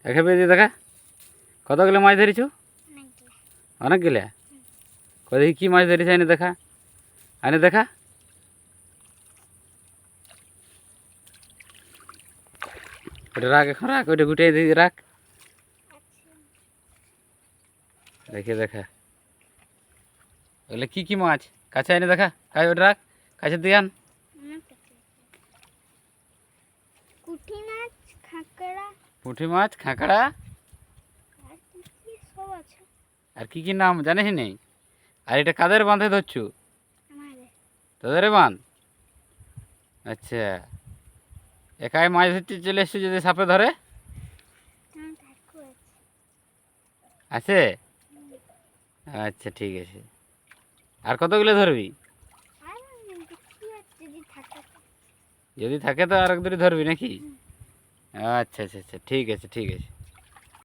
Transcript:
দেখা পেয়ে দেখা কতগুলো মাছ ধরেছো? অনেকগুলা। দেখি কী মাছ ধরেছে এনে দেখা, এনে দেখা। ওটা রাখ, এখন রাখ, ওইটা গুটিয়ে দিয়ে রাখ। দেখে দেখা ওগুলো কী কী মাছ, কাছে এনে দেখা। কাছে ওটা রাখ, কাছে দিয়ে আন। পুঁটি মাছ, খাঁকড়া, আর কি কি নাম জানিস নেই? আর এটা কাদের বাঁধে ধরছু? তোদের বাঁধ। আচ্ছা, একাই মাছ ধরতে চলে এসছো যদি সাপে ধরে? আছে? আচ্ছা ঠিক আছে। আর কতগুলো ধরবি? যদি থাকে তো আর এক দুটি ধরবি নাকি? আচ্ছা আচ্ছা আচ্ছা, ঠিক আছে ঠিক আছে।